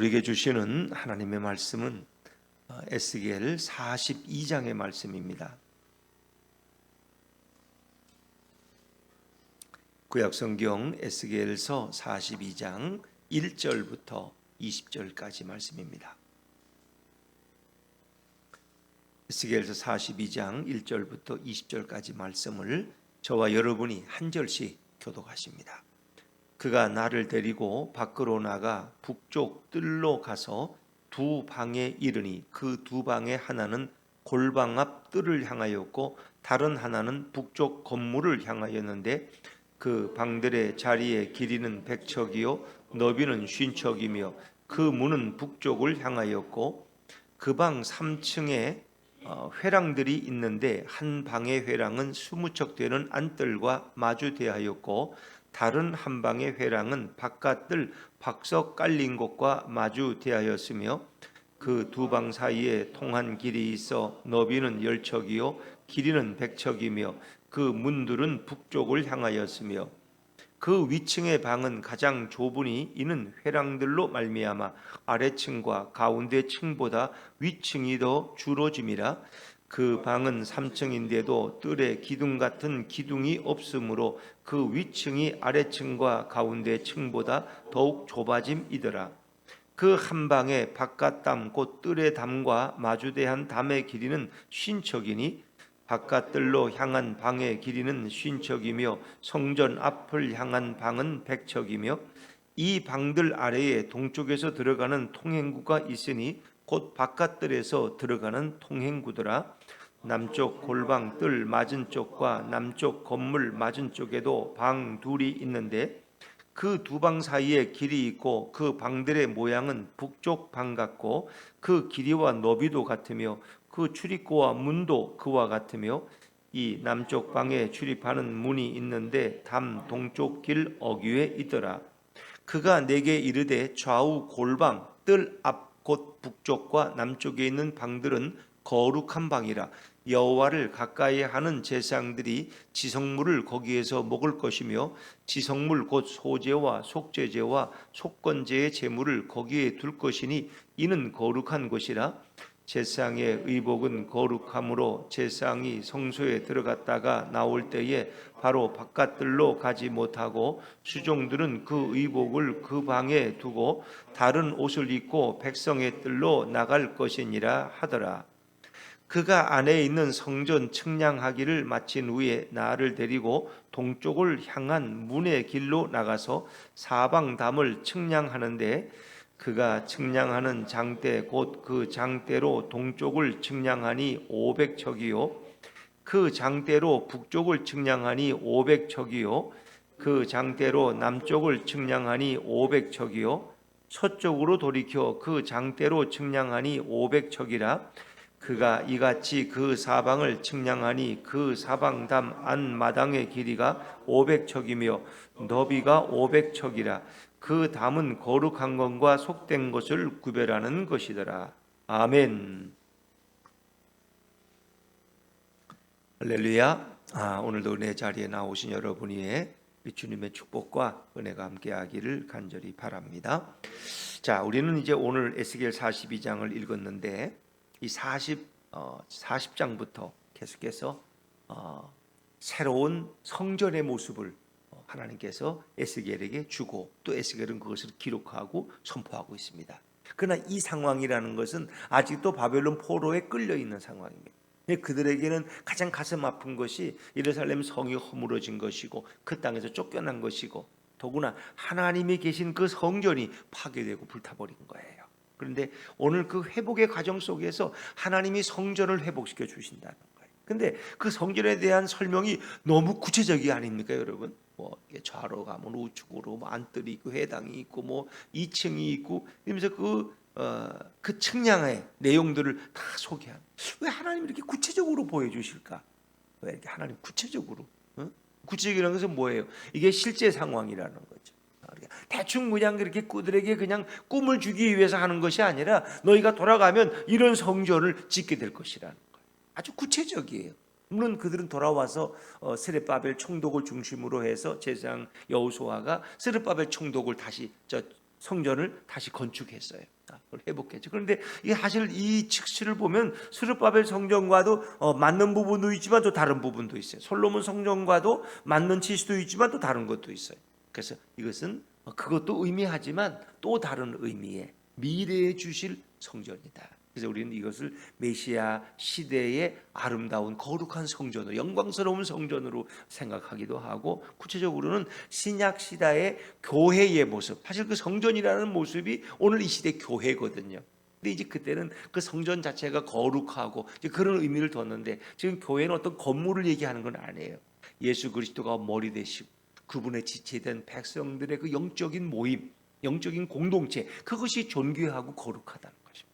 우리에게 주시는 하나님의 말씀은 에스겔 42장의 말씀입니다. 구약성경 에스겔서 42장 1절부터 20절까지 말씀입니다. 에스겔서 42장 1절부터 20절까지 말씀을 저와 여러분이 한 절씩 교독하십니다. 그가 나를 데리고 밖으로 나가 북쪽 뜰로 가서 두 방에 이르니 그 두 방의 하나는 골방 앞 뜰을 향하였고 다른 하나는 북쪽 건물을 향하였는데 그 방들의 자리의 길이는 100척이요 너비는 50척이며 그 문은 북쪽을 향하였고 그 방 3층에 회랑들이 있는데 한 방의 회랑은 20척 되는 안뜰과 마주대하였고 다른 한 방의 회랑은 바깥뜰 박석 깔린 곳과 마주대하였으며 그 두 방 사이에 통한 길이 있어 너비는 10척이요 길이는 100척이며 그 문들은 북쪽을 향하였으며 그 위층의 방은 가장 좁으니 이는 회랑들로 말미암아 아래층과 가운데 층보다 위층이 더 줄어짐이라. 그 방은 3층인데도 뜰에 기둥 같은 기둥이 없으므로 그 위층이 아래층과 가운데 층보다 더욱 좁아짐이더라. 그 한 방의 바깥 담 곧 뜰의 담과 마주대한 담의 길이는 50척이니 바깥뜰로 향한 방의 길이는 50척이며 성전 앞을 향한 방은 100척이며 이 방들 아래에 동쪽에서 들어가는 통행구가 있으니 곧 바깥뜰에서 들어가는 통행구더라. 남쪽 골방 뜰 맞은 쪽과 남쪽 건물 맞은 쪽에도 방 둘이 있는데 그 두 방 사이에 길이 있고 그 방들의 모양은 북쪽 방 같고 그 길이와 너비도 같으며 그 출입구와 문도 그와 같으며 이 남쪽 방에 출입하는 문이 있는데 담 동쪽 길 어귀에 있더라. 그가 내게 이르되 좌우 골방 뜰 앞 곧 북쪽과 남쪽에 있는 방들은 거룩한 방이라. 여호와를 가까이 하는 제사장들이 지성물을 거기에서 먹을 것이며 지성물 곧 소제와 속죄제와 속건제의 제물을 거기에 둘 것이니 이는 거룩한 것이라. 제사장의 의복은 거룩함으로 제사장이 성소에 들어갔다가 나올 때에 바로 바깥뜰로 가지 못하고 수종들은 그 의복을 그 방에 두고 다른 옷을 입고 백성의 뜰로 나갈 것이니라 하더라. 그가 안에 있는 성전 측량하기를 마친 후에 나를 데리고 동쪽을 향한 문의 길로 나가서 사방 담을 측량하는데 그가 측량하는 장대 곧 그 장대로 동쪽을 측량하니 500척이요 그 장대로 북쪽을 측량하니 500척이요 그 장대로 남쪽을 측량하니 500척이요 서쪽으로 돌이켜 그 장대로 측량하니 500척이라. 그가 이같이 그 사방을 측량하니 그 사방 담 안마당의 길이가 500척이며 너비가 500척이라. 그 담은 거룩한 것과 속된 것을 구별하는 것이더라. 아멘. 할렐루야. 오늘도 은혜 자리에 나오신 여러분 위에 주님의 축복과 은혜가 함께하기를 간절히 바랍니다. 자, 우리는 이제 오늘 에스겔 42장을 읽었는데 이 40장부터 계속해서 새로운 성전의 모습을 하나님께서 에스겔에게 주고 또 에스겔은 그것을 기록하고 선포하고 있습니다. 그러나 이 상황이라는 것은 아직도 바벨론 포로에 끌려 있는 상황입니다. 그들에게는 가장 가슴 아픈 것이 예루살렘 성이 허물어진 것이고 그 땅에서 쫓겨난 것이고 더구나 하나님이 계신 그 성전이 파괴되고 불타버린 거예요. 그런데 오늘 그 회복의 과정 속에서 하나님이 성전을 회복시켜 주신다는 거예요. 근데 그 성전에 대한 설명이 너무 구체적이 아닙니까, 여러분? 뭐 좌로 가면 우측으로 뭐 안뜰이 있고 회당이 있고 뭐 2층이 있고 이러면서 그 측량의 내용들을 다 소개한. 왜 하나님이 이렇게 구체적으로 보여주실까? 왜 이렇게 하나님 구체적으로? 구체적이라는 것은 뭐예요? 이게 실제 상황이라는 거죠. 대충 그냥 그렇게 그들에게 그냥 꿈을 주기 위해서 하는 것이 아니라 너희가 돌아가면 이런 성전을 짓게 될 것이라는 거예요. 아주 구체적이에요. 물론 그들은 돌아와서 스룹바벨 총독을 중심으로 해서 제사장 여호수아가 스룹바벨 총독을 다시 성전을 다시 건축했어요. 그걸 회복했죠. 그런데 이게 사실 이 측시를 보면 스룹바벨 성전과도 맞는 부분도 있지만 또 다른 부분도 있어요. 솔로몬 성전과도 맞는 치수도 있지만 또 다른 것도 있어요. 그래서 이것은 그것도 의미하지만 또 다른 의미의 미래에 주실 성전이다. 그래서 우리는 이것을 메시아 시대의 아름다운 거룩한 성전으로, 영광스러운 성전으로 생각하기도 하고, 구체적으로는 신약 시대의 교회의 모습, 사실 그 성전이라는 모습이 오늘 이 시대 교회거든요. 근데 이제 그때는 그 성전 자체가 거룩하고 이제 그런 의미를 뒀는데, 지금 교회는 어떤 건물을 얘기하는 건 아니에요. 예수 그리스도가 머리 되시고 그분의 지체된 백성들의 그 영적인 모임, 영적인 공동체, 그것이 존귀하고 거룩하다는 것입니다.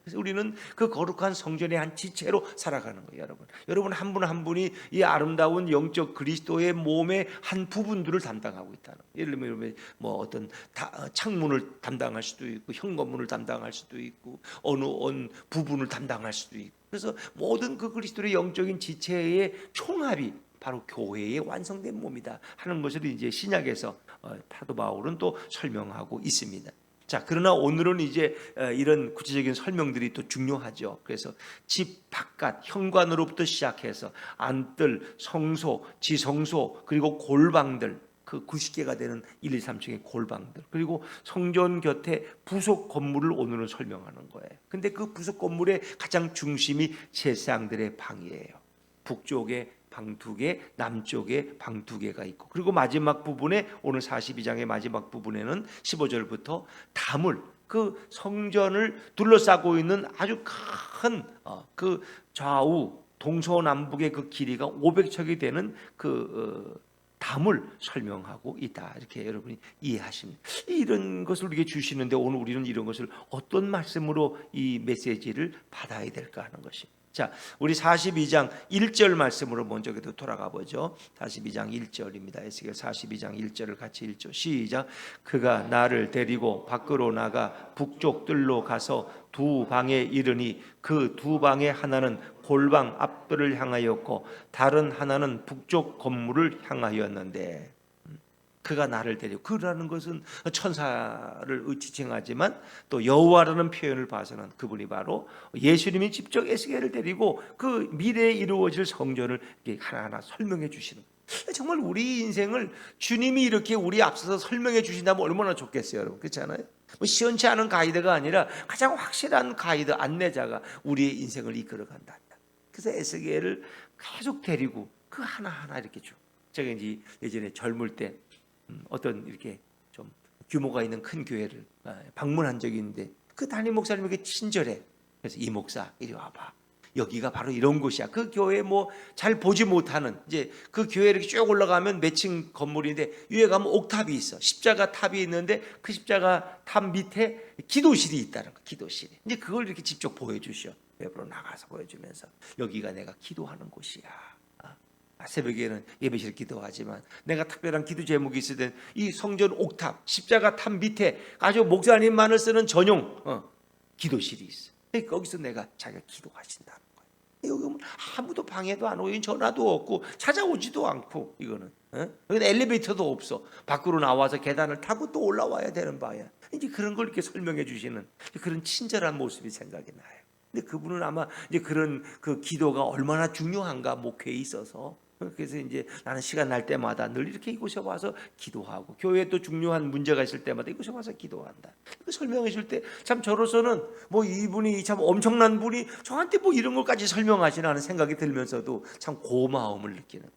그래서 우리는 그 거룩한 성전의 한 지체로 살아가는 거예요, 여러분. 여러분 한 분 한 분이 이 아름다운 영적 그리스도의 몸의 한 부분들을 담당하고 있다는 거예요. 예를 들면 뭐 어떤 창문을 담당할 수도 있고, 현관문을 담당할 수도 있고, 어느 부분을 담당할 수도 있고. 그래서 모든 그 그리스도의 영적인 지체의 총합이 바로 교회의 완성된 몸이다 하는 것을 이제 신약에서 사도 바울은 또 설명하고 있습니다. 자, 그러나 오늘은 이제 이런 구체적인 설명들이 또 중요하죠. 그래서 집 바깥 현관으로부터 시작해서 안뜰, 성소, 지성소, 그리고 골방들, 그 90개가 되는 1, 2, 3층의 골방들, 그리고 성전 곁에 부속 건물을 오늘은 설명하는 거예요. 근데 그 부속 건물의 가장 중심이 제사장들의 방이에요. 북쪽에 방 2개, 남쪽에 방 2개가 있고, 그리고 마지막 부분에 오늘 42장의 마지막 부분에는 15절부터 담을, 그 성전을 둘러싸고 있는 아주 큰 그 좌우 동서남북의 그 길이가 500척이 되는 그 담을 설명하고 있다. 이렇게 여러분이 이해하십니다. 이런 것을 우리에게 주시는데 오늘 우리는 이런 것을 어떤 말씀으로 이 메시지를 받아야 될까 하는 것입니다. 자, 우리 42장 1절 말씀으로 먼저 돌아가 보죠. 42장 1절입니다. 에스겔 42장 1절을 같이 읽죠. 시작. 그가 나를 데리고 밖으로 나가 북쪽 뜰로 가서 두 방에 이르니 그 두 방의 하나는 골방 앞뜰을 향하였고 다른 하나는 북쪽 건물을 향하였는데, 그가 나를 데리고, 그라는 것은 천사를 지칭하지만 또 여호와라는 표현을 봐서는 그분이 바로 예수님이 직접 에스겔을 데리고 그 미래에 이루어질 성전을 하나하나 설명해 주시는 거예요. 정말 우리 인생을 주님이 이렇게 우리 앞서서 설명해 주신다면 얼마나 좋겠어요, 여러분. 그렇지 않아요? 뭐 시원치 않은 가이드가 아니라 가장 확실한 가이드, 안내자가 우리의 인생을 이끌어 간다. 그래서 에스겔을 계속 데리고 그 하나하나 이렇게 쭉. 제가 이제 예전에 젊을 때 어떤 이렇게 좀 규모가 있는 큰 교회를 방문한 적이 있는데, 그 담임 목사님에게 친절해. 그래서 이 목사 이리 와봐. 여기가 바로 이런 곳이야. 그 교회 뭐 잘 보지 못하는, 이제 그 교회 이렇게 쭉 올라가면 몇 층 건물인데 위에 가면 옥탑이 있어. 십자가 탑이 있는데 그 십자가 탑 밑에 기도실이 있다는 거. 기도실이. 이제 그걸 이렇게 직접 보여주셔. 외부로 나가서 보여주면서 여기가 내가 기도하는 곳이야. 새벽에는 예배실 기도하지만 내가 특별한 기도 제목이 있을 때 이 성전 옥탑, 십자가 탑 밑에 아주 목사님만을 쓰는 전용 기도실이 있어. 거기서 내가 자기가 기도하신다는 거예요. 여기 오면 아무도 방해도 안 오고 전화도 없고 찾아오지도 않고, 이거는 여기는 엘리베이터도 없어. 밖으로 나와서 계단을 타고 또 올라와야 되는 바야. 이제 그런 걸 이렇게 설명해 주시는 그런 친절한 모습이 생각이 나요. 근데 그분은 아마 이제 그런 그 기도가 얼마나 중요한가, 목회에 있어서. 그래서 이제 나는 시간 날 때마다 늘 이렇게 이곳에 와서 기도하고, 교회에 또 중요한 문제가 있을 때마다 이곳에 와서 기도한다. 설명해 줄 때 참 저로서는 뭐 이분이 참 엄청난 분이 저한테 뭐 이런 것까지 설명하시나 하는 생각이 들면서도 참 고마움을 느끼는.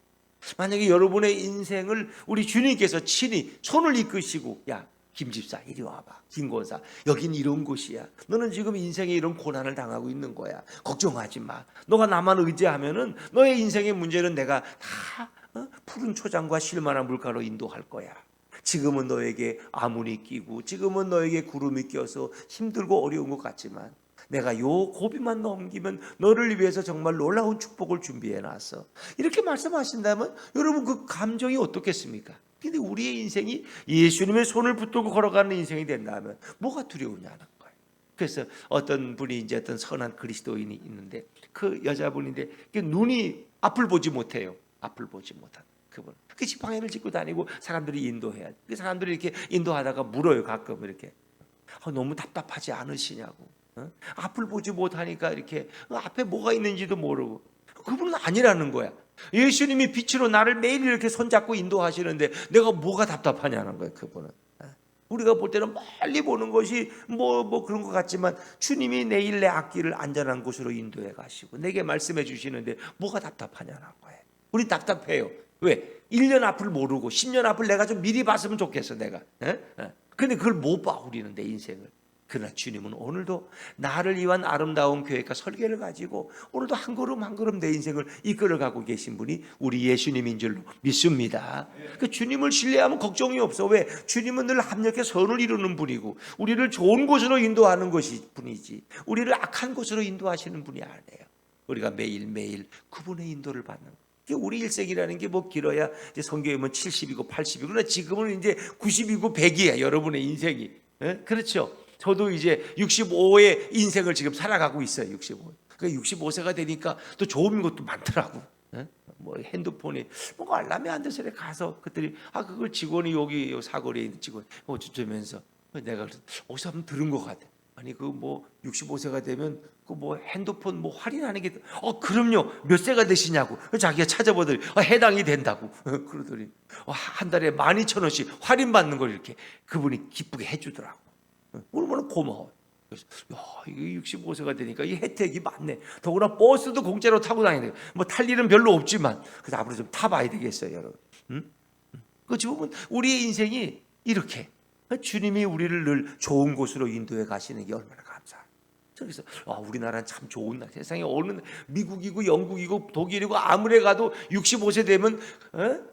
만약에 여러분의 인생을 우리 주님께서 친히 손을 이끄시고, 야 김집사 이리 와봐, 김권사 여긴 이런 곳이야, 너는 지금 인생에 이런 고난을 당하고 있는 거야, 걱정하지 마, 너가 나만 의지하면은 너의 인생의 문제는 내가 다 푸른 초장과 실만한 물가로 인도할 거야. 지금은 너에게 아문이 끼고 지금은 너에게 구름이 껴서 힘들고 어려운 것 같지만 내가 요 고비만 넘기면 너를 위해서 정말 놀라운 축복을 준비해놨어. 이렇게 말씀하신다면 여러분 그 감정이 어떻겠습니까? 근데 우리의 인생이 예수님의 손을 붙들고 걸어가는 인생이 된다면 뭐가 두려우냐는 거예요. 그래서 어떤 분이 이제 어떤 선한 그리스도인이 있는데, 그 여자분인데 눈이 앞을 보지 못해요. 앞을 보지 못한 그분. 그 지팡이를 짚고 다니고 사람들이 인도해야 돼. 그 사람들이 이렇게 인도하다가 물어요, 가끔 이렇게. 너무 답답하지 않으시냐고. 앞을 보지 못하니까 이렇게 앞에 뭐가 있는지도 모르고. 그분은 아니라는 거야. 예수님이 빛으로 나를 매일 이렇게 손잡고 인도하시는데 내가 뭐가 답답하냐는 거예요, 그분은. 우리가 볼 때는 멀리 보는 것이 뭐 그런 것 같지만 주님이 내일 내 앞길을 안전한 곳으로 인도해 가시고 내게 말씀해 주시는데 뭐가 답답하냐는 거예요. 우리 답답해요. 왜? 1년 앞을 모르고 10년 앞을 내가 좀 미리 봤으면 좋겠어, 내가. 근데 그걸 못 봐, 우리는 내 인생을. 그러나 주님은 오늘도 나를 위한 아름다운 계획과 설계를 가지고 오늘도 한 걸음 한 걸음 내 인생을 이끌어가고 계신 분이 우리 예수님인 줄로 믿습니다. 그 주님을 신뢰하면 걱정이 없어. 왜? 주님은 늘 합력해 선을 이루는 분이고 우리를 좋은 곳으로 인도하는 것이 분이지 우리를 악한 곳으로 인도하시는 분이 아니에요. 우리가 매일매일 그분의 인도를 받는 거예요. 우리 일생이라는 게 뭐 길어야 이제 성경이면 70이고 80이고 그러나 지금은 이제 90이고 100이야, 여러분의 인생이. 그렇죠? 저도 이제 65의 인생을 지금 살아가고 있어요. 65. 그러니까 65세가 되니까 또 좋은 것도 많더라고. 뭐 핸드폰에 뭔가 알람이 안 돼서 가서 그들이 그걸 직원이 여기 사거리에 있는 직원 어쩌면서 내가 어디서 한번 들은 것 같아. 아니 그 뭐 65세가 되면 그 뭐 핸드폰 뭐 할인하는 게 그럼요. 몇 세가 되시냐고 자기가 찾아보더니 해당이 된다고 그러더니 한 달에 12,000원씩 할인 받는 걸 이렇게 그분이 기쁘게 해주더라고. 얼마나 고마워. 그래서 이게 65세가 되니까 이 혜택이 많네. 더구나 버스도 공짜로 타고 다니는 뭐 탈 일은 별로 없지만 그래서 앞으로 좀 타봐야 되겠어요, 여러분. 그렇지 보면 우리의 인생이 이렇게 주님이 우리를 늘 좋은 곳으로 인도해 가시는 게 얼마나 감사해요. 그래서 우리나라는 참 좋은 나라. 세상에 어느 미국이고 영국이고 독일이고 아무리 가도 65세 되면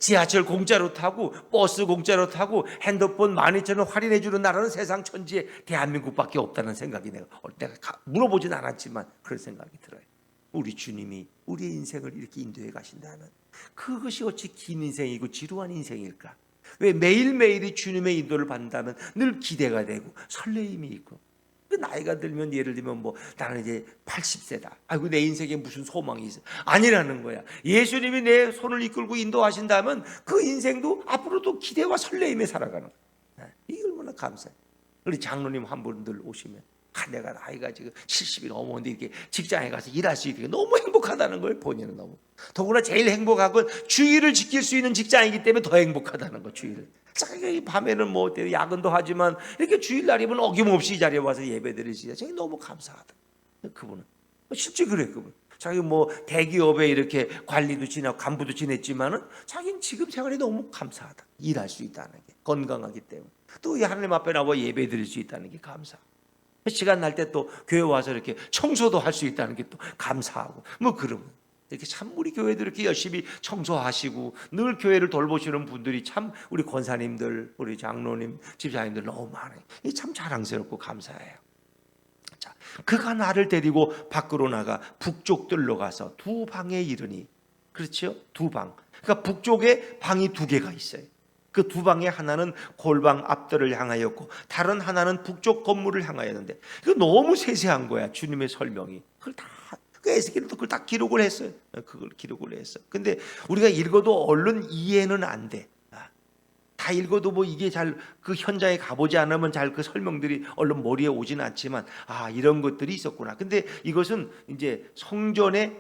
지하철 공짜로 타고 버스 공짜로 타고 핸드폰 12,000원 할인해 주는 나라는 세상 천지에 대한민국밖에 없다는 생각이 내가 물어보진 않았지만 그런 생각이 들어요. 우리 주님이 우리의 인생을 이렇게 인도해 가신다는 그것이 어찌 긴 인생이고 지루한 인생일까? 왜 매일매일이 주님의 인도를 받는다면 늘 기대가 되고 설레임이 있고 그 나이가 들면 예를 들면 뭐 나는 이제 80세다. 아이고 내 인생에 무슨 소망이 있어? 아니라는 거야. 예수님이 내 손을 이끌고 인도하신다면 그 인생도 앞으로도 기대와 설레임에 살아가는 거야. 이게 얼마나 감사해. 우리 장로님 한 분들 오시면 내가 나이가 지금 70이 넘었는데 이렇게 직장에 가서 일할 수 있게 너무 행복하다는 걸 본인은 너무. 더구나 제일 행복한 건 주의를 지킬 수 있는 직장이기 때문에 더 행복하다는 거. 주의를. 자기가 이 밤에는 뭐 어때요? 야근도 하지만 이렇게 주일날이면 어김없이 이 자리에 와서 예배드리시죠. 자기 너무 감사하다. 그분은 실제 그래 그분. 자기 뭐 대기업에 이렇게 관리도 지내고 간부도 지냈지만은 자기는 지금 생활이 너무 감사하다. 일할 수 있다는 게 건강하기 때문에 또 이 하나님 앞에 나와 예배드릴 수 있다는 게 감사. 시간 날 때 또 교회 와서 이렇게 청소도 할 수 있다는 게 또 감사하고 뭐 그러면. 이렇게 참 우리 교회도 이렇게 열심히 청소하시고 늘 교회를 돌보시는 분들이 참 우리 권사님들, 우리 장로님, 집사님들 너무 많아요. 이 참 자랑스럽고 감사해요. 자, 그가 나를 데리고 밖으로 나가 북쪽들로 가서 두 방에 이르니, 그렇죠? 두 방. 그러니까 북쪽에 방이 두 개가 있어요. 그 두 방에 하나는 골방 앞뜰을 향하였고 다른 하나는 북쪽 건물을 향하였는데 이거 너무 세세한 거야. 주님의 설명이. 그걸 다 에스겔도 그걸 다 기록을 했어요. 그걸 기록을 했어. 근데 우리가 읽어도 얼른 이해는 안 돼. 다 읽어도 뭐 이게 잘 그 현장에 가보지 않으면 잘 그 설명들이 얼른 머리에 오지는 않지만 이런 것들이 있었구나. 근데 이것은 이제 성전의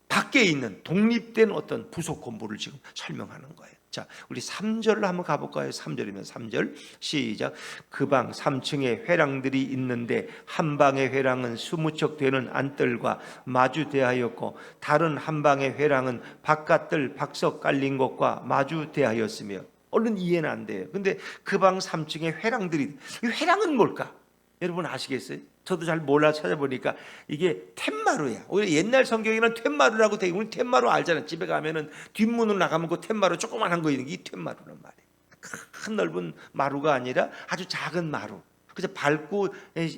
밖에 있는 독립된 어떤 부속 건물을 지금 설명하는 거예요. 자, 우리 3절을 한번 가볼까요? 3절이면 3절 시작. 그 방 3층에 회랑들이 있는데 한 방의 회랑은 20척 되는 안뜰과 마주 대하였고 다른 한 방의 회랑은 바깥뜰 박석 깔린 것과 마주 대하였으며 얼른 이해는 안 돼요. 근데 그 방 3층에 회랑들이, 이 회랑은 뭘까? 여러분 아시겠어요? 저도 잘 몰라 찾아보니까 이게 툇마루야. 오히려 옛날 성경에는 툇마루라고 되어 있고 툇마루 알잖아. 집에 가면은 뒷문으로 나가면 그 툇마루 조그만한 거 있는 게 이 툇마루란 말이야. 큰 넓은 마루가 아니라 아주 작은 마루. 그래서 밟고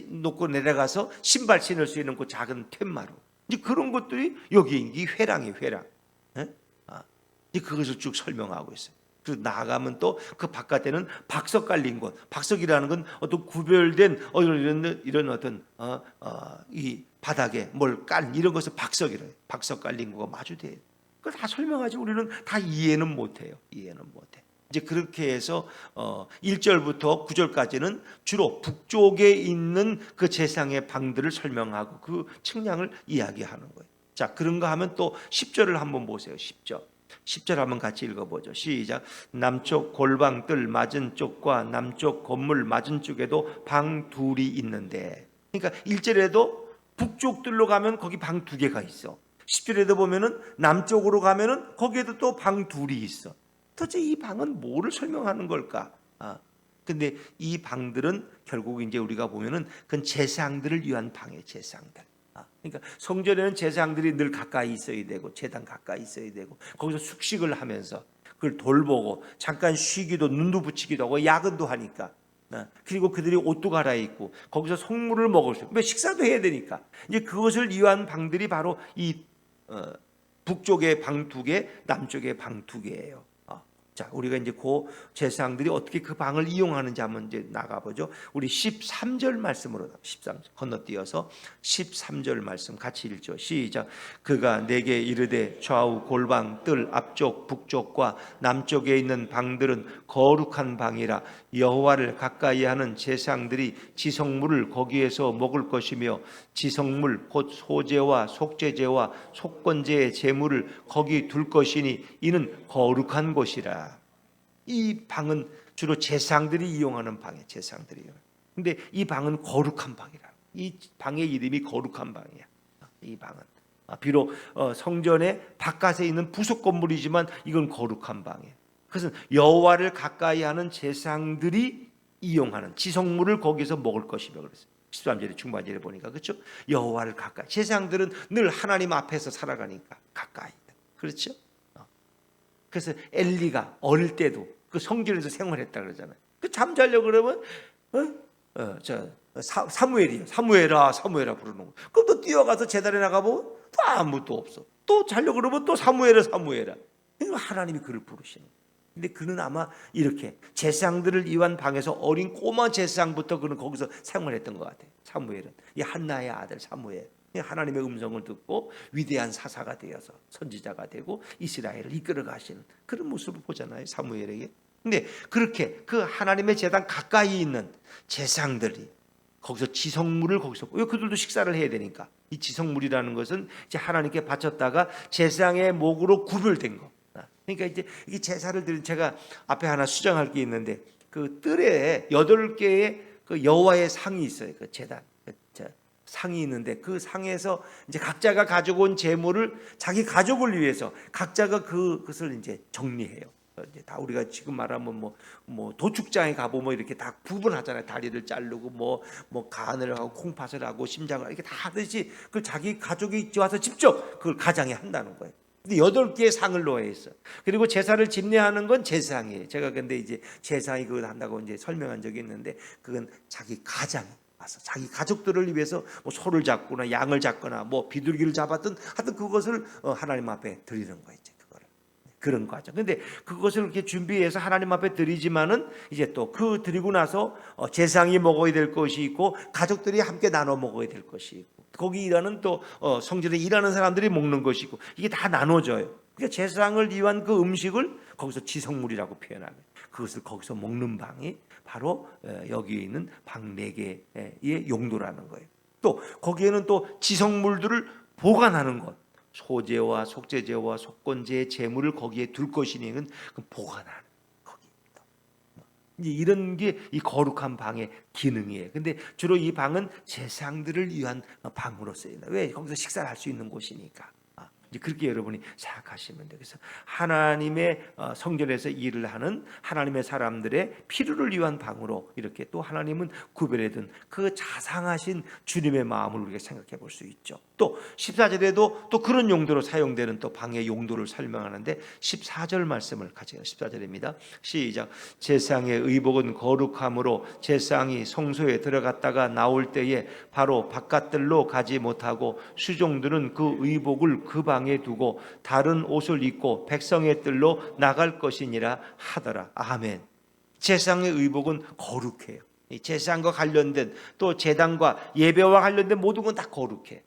놓고 내려가서 신발 신을 수 있는 그 작은 툇마루. 이제 그런 것들이 여기 이 회랑이 회랑. 이제 그것을 쭉 설명하고 있어요. 그리고 나가면 또 그 바깥에는 박석 깔린 곳. 박석이라는 건 어떤 구별된 이런 어떤 이 바닥에 뭘 깔 이런 것을 박석이래요. 박석 깔린 거가 마주대요. 그걸 다 설명하지 우리는 다 이해는 못해요. 이해는 못해. 이제 그렇게 해서 1절부터 9절까지는 주로 북쪽에 있는 그 제사장의 방들을 설명하고 그 측량을 이야기하는 거예요. 자, 그런가 하면 또 10절을 한번 보세요. 10절. 10절 한번 같이 읽어보죠. 시작. 남쪽 골방뜰 맞은 쪽과 남쪽 건물 맞은 쪽에도 방 둘이 있는데, 그러니까 1절에도 북쪽 뜰로 가면 거기 방 두 개가 있어. 10절에도 보면은 남쪽으로 가면은 거기에도 또 방 둘이 있어. 도대체 이 방은 뭐를 설명하는 걸까? 근데 이 방들은 결국 이제 우리가 보면은 그건 제사장들을 위한 방이에요. 제사장들. 그러니까 성전에는 제사장들이 늘 가까이 있어야 되고 제단 가까이 있어야 되고 거기서 숙식을 하면서 그걸 돌보고 잠깐 쉬기도 눈도 붙이기도 하고 야근도 하니까 그리고 그들이 옷도 갈아입고 거기서 성물을 먹을 수 있고 식사도 해야 되니까 이제 그것을 위한 방들이 바로 이 북쪽의 방 두 개, 남쪽의 방 두 개예요. 자, 우리가 이제 그 제사장들이 어떻게 그 방을 이용하는지 한번 이제 나가보죠. 우리 13절 말씀으로 13절 건너뛰어서 13절 말씀 같이 읽죠. 시작. 그가 내게 이르되 좌우 골방 뜰 앞쪽 북쪽과 남쪽에 있는 방들은 거룩한 방이라 여호와를 가까이 하는 제사장들이 지성물을 거기에서 먹을 것이며 지성물 곧 소제와 속죄제와 속건제의 제물을 거기 둘 것이니 이는 거룩한 곳이라. 이 방은 주로 제사장들이 이용하는 방이에요. 제사장들이. 근데 이 방은 거룩한 방이라. 이 방의 이름이 거룩한 방이야. 이 방은 비록 성전의 바깥에 있는 부속 건물이지만 이건 거룩한 방이에요. 그것은 여호와를 가까이 하는 제사장들이 이용하는 지성물을 거기서 먹을 것이며 그랬어요. 13절에 중반절에 보니까 그렇죠? 여호와를 가까이. 제사장들은 늘 하나님 앞에서 살아가니까 가까이. 그렇죠? 그래서 엘리가 어릴 때도 그 성전에서 생활했다 그러잖아요. 그 잠자려고 그러면 사무엘이요. 사무엘아 부르는 거. 그럼 또 뛰어가서 제단에 나가보면 또 아무것도 없어. 또 자려고 그러면 또 사무엘아. 하나님이 그를 부르시는 거예요. 근데 그는 아마 이렇게 제사장들을 위한 방에서 어린 꼬마 제사장부터 그는 거기서 생활했던 것 같아요. 사무엘은 이 한나의 아들 사무엘. 하나님의 음성을 듣고 위대한 사사가 되어서 선지자가 되고 이스라엘을 이끌어 가시는 그런 모습을 보잖아요. 사무엘에게. 근데 그렇게 그 하나님의 제단 가까이 있는 제사장들이 거기서 지성물을 거기서 왜 그들도 식사를 해야 되니까 이 지성물이라는 것은 이제 하나님께 바쳤다가 제사장의 목으로 구별된 거. 그러니까 이제 이 제사를 드린 제가 앞에 하나 수정할 게 있는데 그 뜰에 8개의 그 여호와의 상이 있어요. 그 제단 상이 있는데 그 상에서 이제 각자가 가져온 제물을 자기 가족을 위해서 각자가 그것을 이제 정리해요. 이제 다 우리가 지금 말하면 뭐 도축장에 가보면 이렇게 다 구분하잖아요. 다리를 자르고 뭐 간을 하고 콩팥을 하고 심장을 이렇게 다 하듯이 그걸 자기 가족이 와서 직접 그걸 가장에 한다는 거예요. 근데 8개의 상을 놓아 있어. 그리고 제사를 집례하는 건 제사장이에요. 제가 근데 이제 제사장이 그걸 한다고 이제 설명한 적이 있는데 그건 자기 가장이 와서 자기 가족들을 위해서 뭐 소를 잡거나 양을 잡거나 뭐 비둘기를 잡았든 하여튼 그것을 하나님 앞에 드리는 거예요. 그런 과정. 근데 그것을 이렇게 준비해서 하나님 앞에 드리지만은 이제 또 그 드리고 나서 제사장이 먹어야 될 것이 있고 가족들이 함께 나눠 먹어야 될 것이 있고 거기 일하는 또 성전에 일하는 사람들이 먹는 것이 있고 이게 다 나눠져요. 그러니까 제사장을 위한 그 음식을 거기서 지성물이라고 표현하는 그것을 거기서 먹는 방이 바로 여기에 있는 방 4개의 용도라는 거예요. 또 거기에는 또 지성물들을 보관하는 것. 소제와 속죄제와 속건제의 제물을 거기에 둘 것이니 그 보관하는 거기입니다. 이제 이런 게 이 거룩한 방의 기능이에요. 근데 주로 이 방은 제사장들을 위한 방으로 쓰인다. 왜? 거기서 식사를 할 수 있는 곳이니까. 이제 그렇게 여러분이 생각하시면 돼요. 그래서 하나님의 성전에서 일을 하는 하나님의 사람들의 필요를 위한 방으로 이렇게 또 하나님은 구별해 둔 그 자상하신 주님의 마음을 우리가 생각해 볼 수 있죠. 또 14절에도 또 그런 용도로 사용되는 또 방의 용도를 설명하는데 14절 말씀을 같이 14절입니다. 시작. 제사장의 의복은 거룩함으로 제사장이 성소에 들어갔다가 나올 때에 바로 바깥들로 가지 못하고 수종들은 그 의복을 그 방에 두고 다른 옷을 입고 백성의 뜰로 나갈 것이니라 하더라. 아멘. 제사장의 의복은 거룩해요. 제사장과 관련된 또 제단과 예배와 관련된 모든 건 다 거룩해.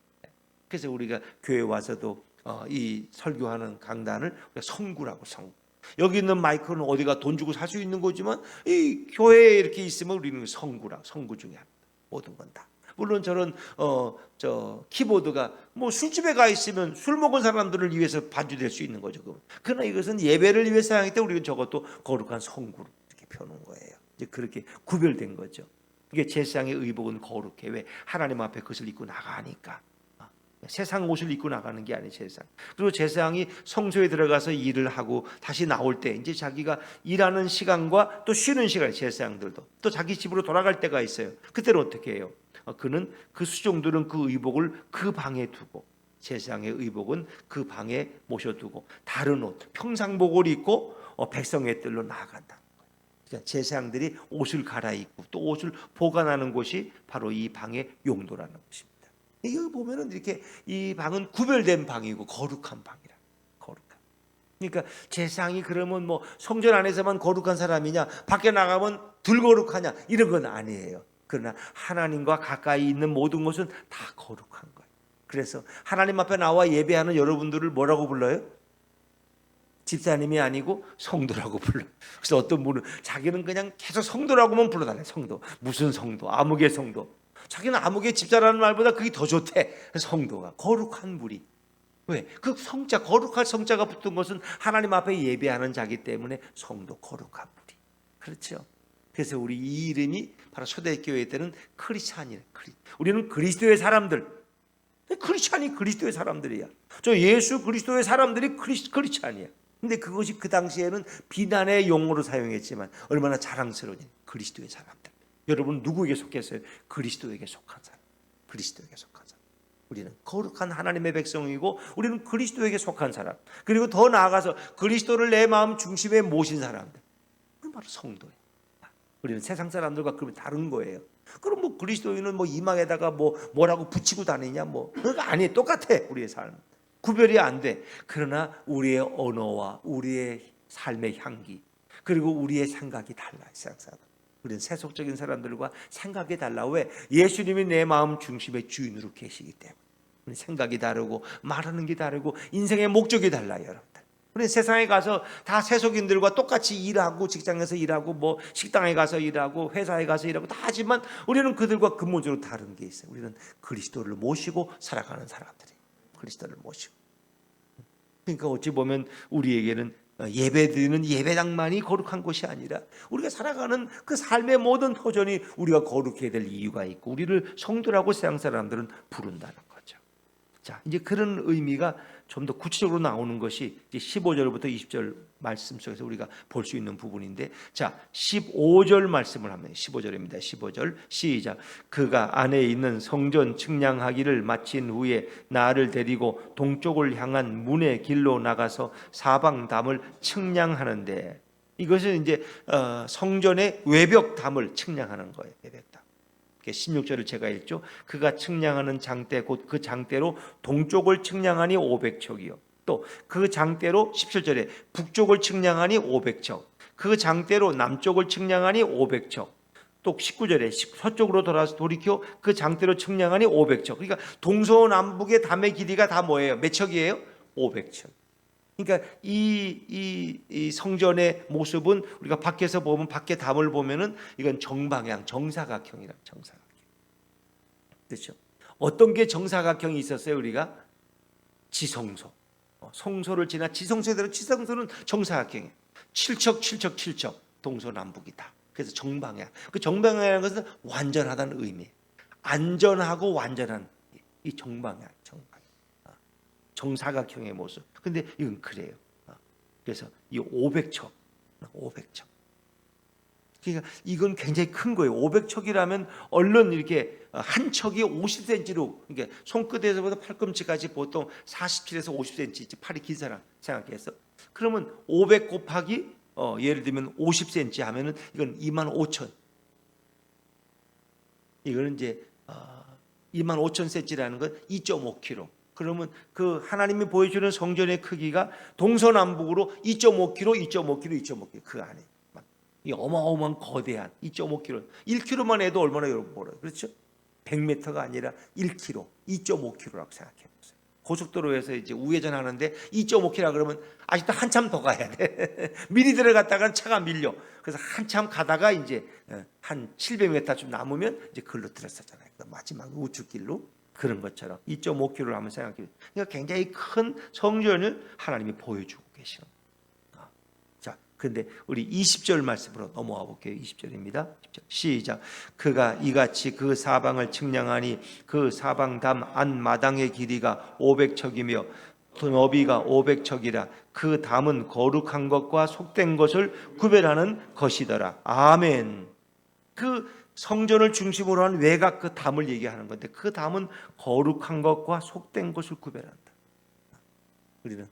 그래서 우리가 교회 와서도 이 설교하는 강단을 우리가 성구라고 성구. 여기 있는 마이크는 어디가 돈 주고 살 수 있는 거지만 이 교회에 이렇게 있으면 우리는 성구라 성구 중에 하나. 모든 건 다. 물론 저런 키보드가 뭐 술집에 가 있으면 술 먹은 사람들을 위해서 반주될 수 있는 거죠. 그러나 이것은 예배를 위해 사용하기 때문에 우리는 저것도 거룩한 성구로 이렇게 펴놓은 거예요. 이제 그렇게 구별된 거죠. 이게 제사장의 의복은 거룩해. 왜? 하나님 앞에 그것을 입고 나가니까. 세상 옷을 입고 나가는 게 아니에요. 제사장. 그리고 제사장이 성소에 들어가서 일을 하고 다시 나올 때 이제 자기가 일하는 시간과 또 쉬는 시간에 제사장들도 또 자기 집으로 돌아갈 때가 있어요. 그때는 어떻게 해요? 그는 그 수종들은 그 의복을 그 방에 두고, 제사장의 의복은 그 방에 모셔두고 다른 옷 평상복을 입고 백성의 뜰로 나아간다. 그러니까 제사장들이 옷을 갈아입고 또 옷을 보관하는 곳이 바로 이 방의 용도라는 것입니다. 이거 보면은 이렇게 이 방은 구별된 방이고 거룩한 방이라. 거룩한. 그러니까 제사장이 그러면 뭐 성전 안에서만 거룩한 사람이냐, 밖에 나가면 덜 거룩하냐 이런 건 아니에요. 그러나 하나님과 가까이 있는 모든 것은 다 거룩한 거예요. 그래서 하나님 앞에 나와 예배하는 여러분들을 뭐라고 불러요? 집사님이 아니고 성도라고 불러요. 그래서 어떤 분은 자기는 그냥 계속 성도라고만 불러달래. 성도. 무슨 성도? 아무개 성도. 자기는 아무개 집사라는 말보다 그게 더 좋대. 성도가 거룩한 무리. 왜? 그 성자, 거룩할 성자가 붙은 것은 하나님 앞에 예배하는 자기 때문에 성도, 거룩한 무리. 그렇죠? 그래서 우리 이 이름이 바로 초대교회 때는 크리스찬이래. 우리는 그리스도의 사람들. 크리스찬이 그리스도의 사람들이야. 저 예수 그리스도의 사람들이 크리스찬이야. 근데 그것이 그 당시에는 비난의 용어로 사용했지만 얼마나 자랑스러우니 그리스도의 사람들. 여러분 누구에게 속했어요? 그리스도에게 속한 사람. 그리스도에게 속한 사람. 우리는 거룩한 하나님의 백성이고 우리는 그리스도에게 속한 사람. 그리고 더 나아가서 그리스도를 내 마음 중심에 모신 사람들. 그건 바로 성도예요. 우리는 세상 사람들과 그러면 다른 거예요. 그럼 뭐 그리스도인은 뭐 이마에다가 뭐라고 붙이고 다니냐 뭐 그거 아니에요. 똑같아. 우리의 삶. 구별이 안 돼. 그러나 우리의 언어와 우리의 삶의 향기 그리고 우리의 생각이 달라요. 세상 사람. 우리는 세속적인 사람들과 생각이 달라. 왜? 예수님이 내 마음 중심의 주인으로 계시기 때문에. 우리 생각이 다르고 말하는 게 다르고 인생의 목적이 달라요. 여러분들. 우리 세상에 가서 다 세속인들과 똑같이 일하고 직장에서 일하고 뭐 식당에 가서 일하고 회사에 가서 일하고 다 하지만 우리는 그들과 근본적으로 다른 게 있어요. 우리는 그리스도를 모시고 살아가는 사람들이에요. 그리스도를 모시고. 그러니까 어찌 보면 우리에게는 예배드리는 예배당만이 거룩한 것이 아니라 우리가 살아가는 그 삶의 모든 터전이 우리가 거룩해야 될 이유가 있고 우리를 성도라고 세상 사람들은 부른다는 거죠. 자, 이제 그런 의미가 좀 더 구체적으로 나오는 것이 이제 15절부터 20절 말씀 속에서 우리가 볼 수 있는 부분인데, 자, 15절 말씀을 하면 15절입니다. 15절 시작. 그가 안에 있는 성전 측량하기를 마친 후에 나를 데리고 동쪽을 향한 문의 길로 나가서 사방 담을 측량하는데, 이것은 이제 성전의 외벽 담을 측량하는 거예요. 외벽 담. 16절을 제가 읽죠. 그가 측량하는 장대 곧 그 장대로 동쪽을 측량하니 500척이요. 또 그 장대로 17절에 북쪽을 측량하니 500척. 그 장대로 남쪽을 측량하니 500척. 또 19절에 서쪽으로 돌이켜 그 장대로 측량하니 500척. 그러니까 동서남북의 담의 길이가 다 뭐예요? 몇 척이에요? 500척. 그러니까 이 성전의 모습은 우리가 밖에서 보면 밖에 담을 보면은 이건 정방향, 정사각형이라 정사각형. 그렇죠? 어떤 게 정사각형이 있었어요? 우리가 지성소, 성소를 지나 지성소대로 지성소는 정사각형이에요. 7척, 7척, 7척 동서남북이다. 그래서 정방향. 그 정방향이라는 것은 완전하다는 의미. 안전하고 완전한 이 정방향, 정사각형의 모습. 근데 이건 그래요. 그래서 이 500척. 그러니까 이건 굉장히 큰 거예요. 500척이라면 얼른 이렇게 한 척이 50cm로, 그러니까 손끝에서부터 팔꿈치까지 보통 47에서 50cm, 팔이 긴 사람 생각해서 그러면 500 곱하기 예를 들면 50cm 하면은 이건 25,000. 이거는 이제 25,000cm라는 건 2.5kg. 그러면 그 하나님이 보여주는 성전의 크기가 동서남북으로 2.5kg 그 안에 이 어마어마한 거대한 2.5kg, 1kg만 해도 얼마나 여러분 벌어요, 그렇죠? 100m가 아니라 1kg, 2.5kg라고 생각해 보세요. 고속도로에서 이제 우회전 하는데 2.5km 그러면 아직도 한참 더 가야 돼. 미리 들어갔다가 차가 밀려. 그래서 한참 가다가 이제 한 700m쯤 남으면 이제 글로 들었었잖아요. 마지막 우측길로. 그런 것처럼 2.5km를 한번 생각해 보세요. 그러니까 굉장히 큰 성전을 하나님이 보여주고 계시는 거예요. 자, 근데 우리 20절 말씀으로 넘어와 볼게요. 20절입니다. 시작. 그가 이같이 그 사방을 측량하니 그 사방 담 안마당의 길이가 500척이며 너비가 500척이라. 그 담은 거룩한 것과 속된 것을 구별하는 것이더라. 아멘. 그 성전을 중심으로 한 외곽 그 담을 얘기하는 건데, 그 담은 거룩한 것과 속된 것을 구별한다. 우리는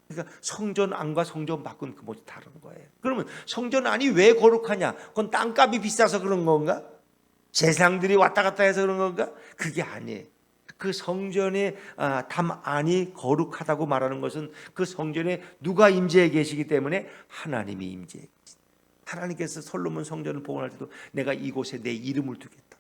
그러니까 성전 안과 성전 밖은 그 모두 다른 거예요. 그러면 성전 안이 왜 거룩하냐? 그건 땅값이 비싸서 그런 건가? 재상들이 왔다 갔다 해서 그런 건가? 그게 아니에요. 그 성전의 담 안이 거룩하다고 말하는 것은 그 성전에 누가 임재해 계시기 때문에 하나님이 임재해 계십니다. 하나님께서 솔로몬 성전을 복원할 때도 내가 이곳에 내 이름을 두겠다.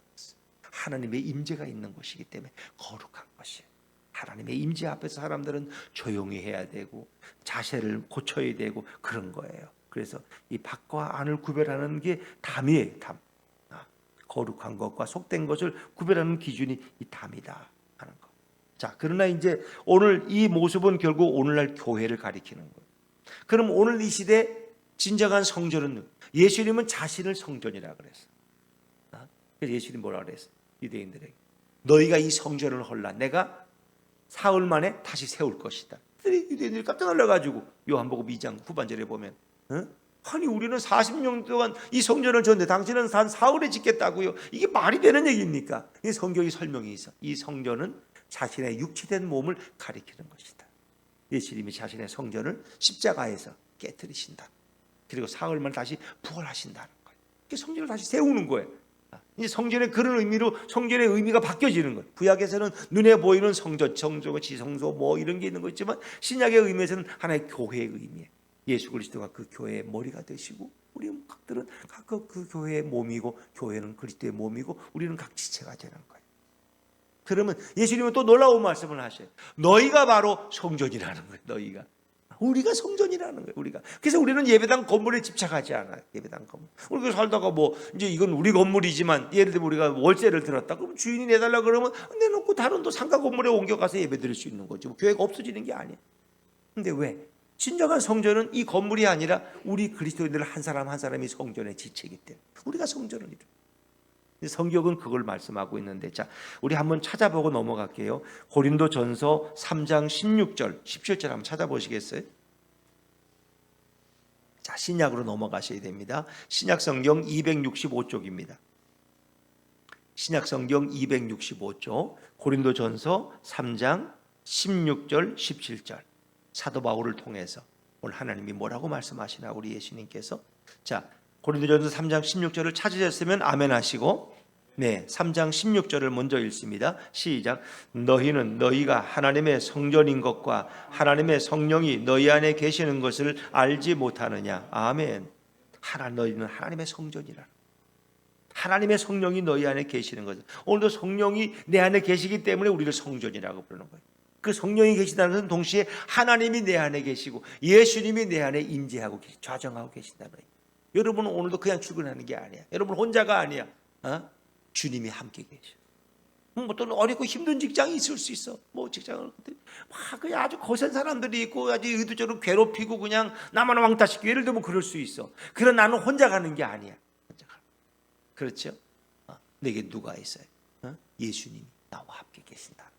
하나님의 임재가 있는 곳이기 때문에 거룩한 것이에요. 하나님의 임재 앞에서 사람들은 조용히 해야 되고 자세를 고쳐야 되고 그런 거예요. 그래서 이 밖과 안을 구별하는 게 담이에요. 담. 거룩한 것과 속된 것을 구별하는 기준이 이 담이다 하는 거. 자, 그러나 이제 오늘 이 모습은 결국 오늘날 교회를 가리키는 거예요. 그럼 오늘 이 시대 진정한 성전은 예수님은 자신을 성전이라 그랬어. 그래서 예수님이 뭐라 그랬어? 유대인들에게 너희가 이 성전을 헐라 내가 사흘 만에 다시 세울 것이다. 유대인들이 깜짝 놀라가지고 요한복음 2장 후반절에 보면 아니 우리는 40년 동안 이 성전을 졌는데 당신은 단 사흘에 짓겠다고요. 이게 말이 되는 얘기입니까? 이 성경이 설명이 있어. 이 성전은 자신의 육체된 몸을 가리키는 것이다. 예수님이 자신의 성전을 십자가에서 깨뜨리신다. 그리고 사흘만 다시 부활하신다는 거예요. 성전을 다시 세우는 거예요. 이제 성전의 그런 의미로 성전의 의미가 바뀌어지는 거예요. 구약에서는 눈에 보이는 성전, 성소, 지성소 뭐 이런 게 있는 거 있지만 신약의 의미에서는 하나의 교회의 의미예요. 예수 그리스도가 그 교회의 머리가 되시고 우리 각들은 각각 그 교회의 몸이고 교회는 그리스도의 몸이고 우리는 각 지체가 되는 거예요. 그러면 예수님은 또 놀라운 말씀을 하셔요. 너희가 바로 성전이라는 거예요. 너희가. 우리가 성전이라는 거예요. 우리가. 그래서 우리는 예배당 건물에 집착하지 않아요. 예배당 건물. 우리가 살다가 뭐 이제 이건 우리 건물이지만 예를 들면 우리가 월세를 들었다. 그럼 주인이 내달라 그러면 내놓고 다른 또 상가 건물에 옮겨가서 예배 드릴 수 있는 거죠. 교회가 없어지는 게 아니에요. 근데 왜? 진정한 성전은 이 건물이 아니라 우리 그리스도인들 한 사람 한 사람이 성전의 지체이기 때문에 우리가 성전을 이루어요. 성경은 그걸 말씀하고 있는데, 자, 우리 한번 찾아보고 넘어갈게요. 고린도전서 3장 16절, 17절 한번 찾아보시겠어요? 자, 신약으로 넘어가셔야 됩니다. 신약 성경 265쪽입니다. 신약 성경 265쪽, 고린도전서 3장 16절, 17절. 사도 바울을 통해서 오늘 하나님이 뭐라고 말씀하시나 우리 예수님께서. 자, 고린도전서 3장 16절을 찾으셨으면 아멘 하시고, 네, 3장 16절을 먼저 읽습니다. 시작. 너희는 너희가 하나님의 성전인 것과 하나님의 성령이 너희 안에 계시는 것을 알지 못하느냐. 아멘. 너희는 하나님의 성전이라. 하나님의 성령이 너희 안에 계시는 거죠. 오늘도 성령이 내 안에 계시기 때문에 우리를 성전이라고 부르는 거예요. 그 성령이 계시다는 것은 동시에 하나님이 내 안에 계시고 예수님이 내 안에 임재하고 좌정하고 계신다는 거예요. 여러분은 오늘도 그냥 출근하는 게 아니야. 여러분 혼자가 아니야. 주님이 함께 계셔. 뭐 또는 어렵고 힘든 직장이 있을 수 있어. 뭐 직장을 그냥 아주 거센 사람들이 있고 아주 의도적으로 괴롭히고 그냥 나만 왕따시키고 예를 들면 그럴 수 있어. 그런 나는 혼자 가는 게 아니야. 혼자 가. 그렇죠? 내게 누가 있어요? 예수님이 나와 함께 계신다.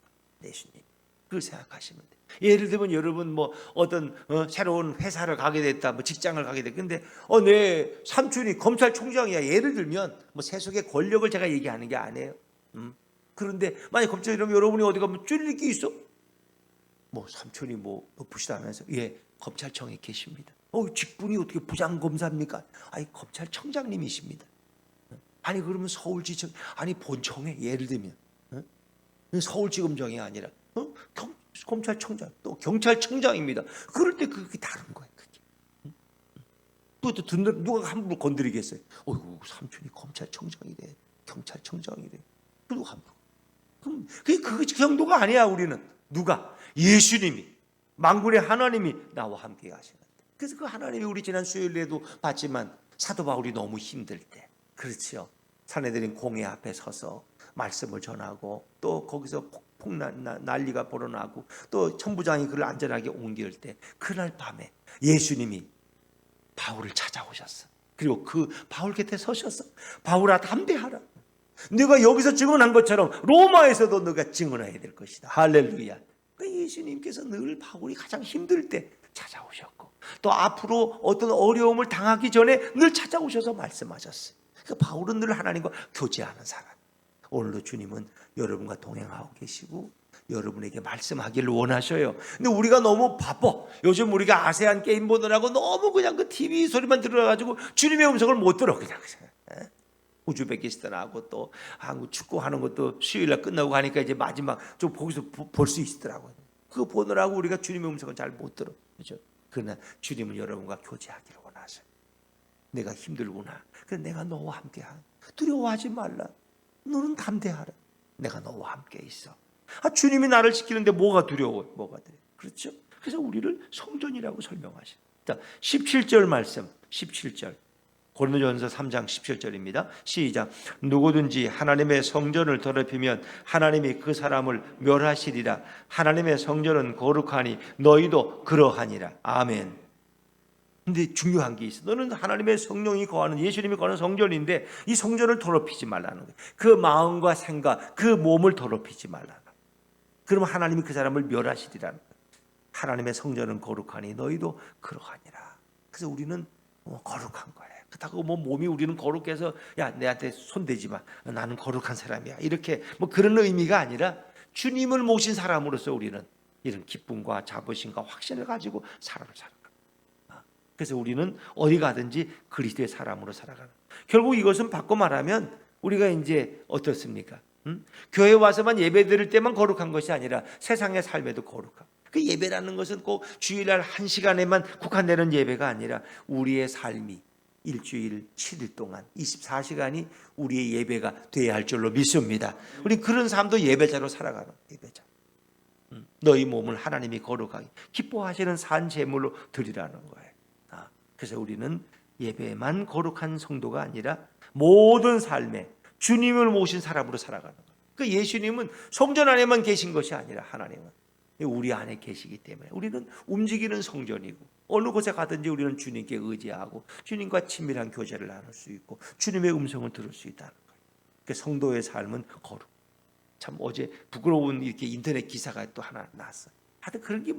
예수님. 그걸 생각하시면 돼. 예를 들면 여러분 뭐 어떤 새로운 회사를 가게 됐다, 뭐 직장을 가게 됐다. 근데 내 삼촌이 검찰총장이야. 예를 들면 뭐 세속의 권력을 제가 얘기하는 게 아니에요. 그런데 만약 검찰이라면 여러분이 어디 가면 쫄릴 게 있어? 뭐 삼촌이 뭐 높으시다면서 예 검찰청에 계십니다. 직분이 어떻게 부장검사입니까? 아니 검찰청장님이십니다. 아니 그러면 서울지청 아니 본청에 예를 들면 서울지검장이 아니라 검찰청장 또 경찰청장입니다. 그럴 때 그게 다른 거예요. 그게. 또 누가 함부로 건드리겠어요? 어이구 삼촌이 검찰청장이래, 경찰청장이래. 그리고 함부로. 그럼 그게 그 정도가 아니야 우리는. 누가? 예수님이, 만군의 하나님이 나와 함께 하시는데. 그래서 그 하나님이 우리 지난 수요일에도 봤지만 사도 바울이 너무 힘들 때, 그렇죠, 산헤드린 공회 앞에 서서 말씀을 전하고 또 거기서 난리가 벌어나고 또 천부장이 그를 안전하게 옮길 때, 그날 밤에 예수님이 바울을 찾아오셨어. 그리고 그 바울 곁에 서셔서 바울아 담대하라. 네가 여기서 증언한 것처럼 로마에서도 네가 증언해야 될 것이다. 할렐루야. 그러니까 예수님께서 늘 바울이 가장 힘들 때 찾아오셨고 또 앞으로 어떤 어려움을 당하기 전에 늘 찾아오셔서 말씀하셨어요. 그러니까 바울은 늘 하나님과 교제하는 사람. 오늘도 주님은 여러분과 동행하고 계시고 여러분에게 말씀하기를 원하셔요. 근데 우리가 너무 바빠. 요즘 우리가 아세안 게임 보느라고 너무 그냥 그 TV 소리만 들어가지고 주님의 음성을 못 들어. 그냥 우즈베키스탄하고 또 한국 축구하는 것도 수요일날 끝나고 가니까 이제 마지막 좀 거기서 볼 수 있더라고요. 그거 보느라고 우리가 주님의 음성을 잘 못 들어. 그렇죠? 그러나 주님은 여러분과 교제하기를 원하셔요. 내가 힘들구나. 그래 내가 너와 함께하라. 두려워하지 말라. 너는 담대하라. 내가 너와 함께 있어. 주님이 나를 지키는데 뭐가 두려워? 뭐가 두려워? 그렇죠? 그래서 우리를 성전이라고 설명하셔. 자, 17절 말씀. 17절. 고린도전서 3장 17절입니다. 시작. 누구든지 하나님의 성전을 더럽히면 하나님이 그 사람을 멸하시리라. 하나님의 성전은 거룩하니 너희도 그러하니라. 아멘. 근데 중요한 게 있어. 너는 하나님의 성령이 거하는, 예수님이 거하는 성전인데 이 성전을 더럽히지 말라는 거예요. 그 마음과 생각, 그 몸을 더럽히지 말라는 거예요. 그러면 하나님이 그 사람을 멸하시리라는 거예요. 하나님의 성전은 거룩하니 너희도 그러하니라. 그래서 우리는 거룩한 거예요. 그렇다고 몸이 우리는 거룩해서 야 내한테 손대지 마. 나는 거룩한 사람이야. 이렇게 그런 의미가 아니라 주님을 모신 사람으로서 우리는 이런 기쁨과 자부심과 확신을 가지고 살아가는 거예요. 그래서 우리는 어디 가든지 그리스도의 사람으로 살아가는. 결국 이것은 바꿔 말하면 우리가 이제 어떻습니까? 교회 와서만 예배 드릴 때만 거룩한 것이 아니라 세상의 삶에도 거룩한. 그 예배라는 것은 꼭 주일날 1시간에만 국한되는 예배가 아니라 우리의 삶이 일주일 7일 동안 24시간이 우리의 예배가 돼야 할 줄로 믿습니다. 우리 그런 삶도 예배자로 살아가는 예배자. 너희 몸을 하나님이 거룩하게 기뻐하시는 산 제물로 드리라는 거예요. 그래서 우리는 예배만 거룩한 성도가 아니라 모든 삶에 주님을 모신 사람으로 살아가는 거예요. 그 예수님은 성전 안에만 계신 것이 아니라 하나님은 우리 안에 계시기 때문에 우리는 움직이는 성전이고 어느 곳에 가든지 우리는 주님께 의지하고 주님과 친밀한 교제를 나눌 수 있고 주님의 음성을 들을 수 있다는 거예요. 그 성도의 삶은 거룩. 참 어제 부끄러운 이렇게 인터넷 기사가 또 하나 나왔어. 하여튼 그런 게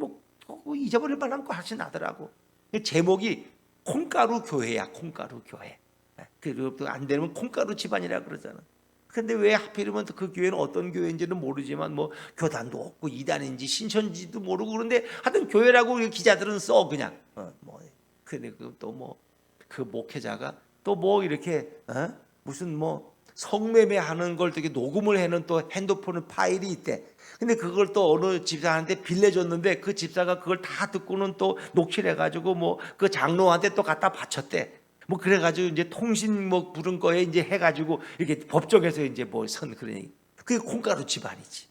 잊어버릴 만한 거 하시 나더라고. 제목이 콩가루 교회야. 콩가루 교회. 그리고 안 되면 콩가루 집안이라 그러잖아. 근데 왜 하필이면 그 교회는 어떤 교회인지는 모르지만 교단도 없고 이단인지 신천지도 모르고 그런데 하여튼 교회라고 기자들은 써 그냥. 근데 그 목회자가 또 이렇게 무슨 성매매하는 걸 되게 녹음을 해놓은 또 핸드폰 파일이 있대. 근데 그걸 또 어느 집사한테 빌려줬는데 그 집사가 그걸 다 듣고는 또 녹취를 해가지고 그 장로한테 또 갖다 바쳤대. 그래가지고 이제 통신 부른 거에 이제 해가지고 이렇게 법정에서 이제 그러니 그게 콩가루 집안이지.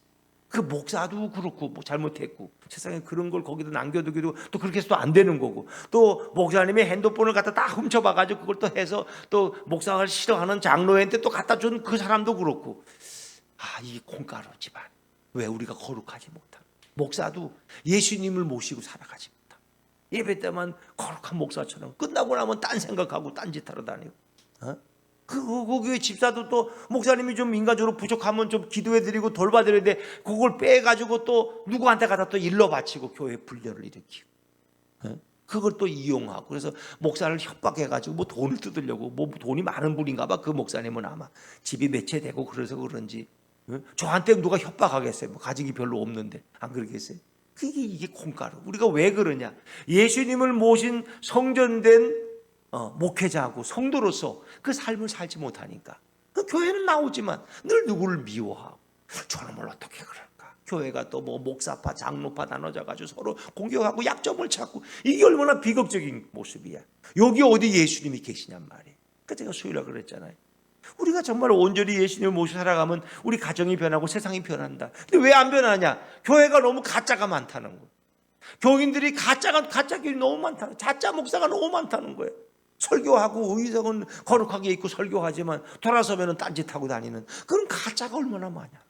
그 목사도 그렇고 잘못했고 세상에 그런 걸 거기다 남겨두기도 또 그렇게 해서도 안 되는 거고 또 목사님의 핸드폰을 갖다 다 훔쳐봐가지고 그걸 또 해서 또 목사를 싫어하는 장로한테 또 갖다 준 그 사람도 그렇고 이 콩가루 집안. 왜 우리가 거룩하지 못한 목사도 예수님을 모시고 살아가지 못한 예배 때만 거룩한 목사처럼 끝나고 나면 딴 생각하고 딴짓 하러 다니고 그 집사도 또 목사님이 좀 인간적으로 부족하면 좀 기도해드리고 돌봐드려야 돼. 그걸 빼가지고 또 누구한테 가다 또 일러 바치고 교회 분열을 일으키고 그걸 또 이용하고 그래서 목사를 협박해가지고 돈을 뜯으려고 돈이 많은 분인가 봐. 그 목사님은 아마 집이 매체되고 그래서 그런지 저한테 누가 협박하겠어요. 가족이 별로 없는데 안 그러겠어요? 이게 콩가루. 우리가 왜 그러냐? 예수님을 모신 성전된 목회자하고 성도로서 그 삶을 살지 못하니까 교회는 나오지만 늘 누구를 미워하고 저놈을 어떻게 그럴까? 교회가 또 목사파 장로파 나눠져가지고 서로 공격하고 약점을 찾고 이게 얼마나 비극적인 모습이야. 여기 어디 예수님이 계시냔 말이에요. 제가 수요일에 그랬잖아요. 우리가 정말 온전히 예수님을 모시고 살아가면 우리 가정이 변하고 세상이 변한다. 근데 왜 안 변하냐? 교회가 너무 가짜가 많다는 거예요. 교인들이 가짜 교인이 너무 많다는 거예요. 가짜 목사가 너무 많다는 거예요. 설교하고 의성은 거룩하게 입고 설교하지만 돌아서면 딴짓하고 다니는 그런 가짜가 얼마나 많냐.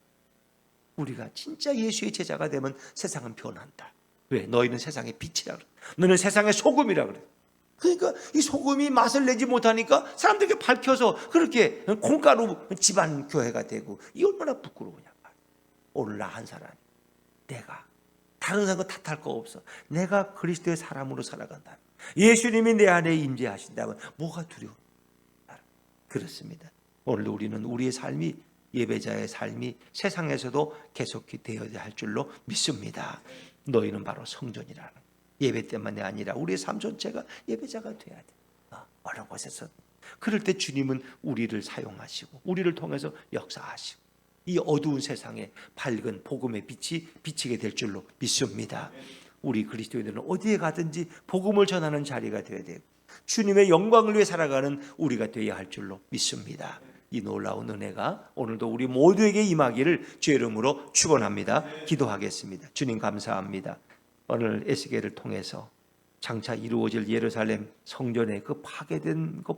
우리가 진짜 예수의 제자가 되면 세상은 변한다. 왜? 너희는 세상의 빛이라 그래. 너는 세상의 소금이라 그래. 그러니까 이 소금이 맛을 내지 못하니까 사람들에게 밝혀서 그렇게 콩가루 집안 교회가 되고, 이 얼마나 부끄러우냐. 오늘 나 한 사람이, 내가 다른 사람 탓할 거 없어. 내가 그리스도의 사람으로 살아간다. 예수님이 내 안에 임재하신다면 뭐가 두려워? 그렇습니다. 오늘 우리는 우리의 삶이, 예배자의 삶이 세상에서도 계속히 되어야 할 줄로 믿습니다. 너희는 바로 성전이라는, 예배 때만이 아니라 우리의 삶 전체가 예배자가 돼야 돼. 어느 곳에서. 그럴 때 주님은 우리를 사용하시고 우리를 통해서 역사하시고 이 어두운 세상에 밝은 복음의 빛이 비치게 될 줄로 믿습니다. 우리 그리스도인들은 어디에 가든지 복음을 전하는 자리가 되어야 되고 주님의 영광을 위해 살아가는 우리가 되어야 할 줄로 믿습니다. 이 놀라운 은혜가 오늘도 우리 모두에게 임하기를 주의 이름으로 축원합니다. 기도하겠습니다. 주님 감사합니다. 오늘 에스겔을 통해서 장차 이루어질 예루살렘 성전의 그 파괴된 것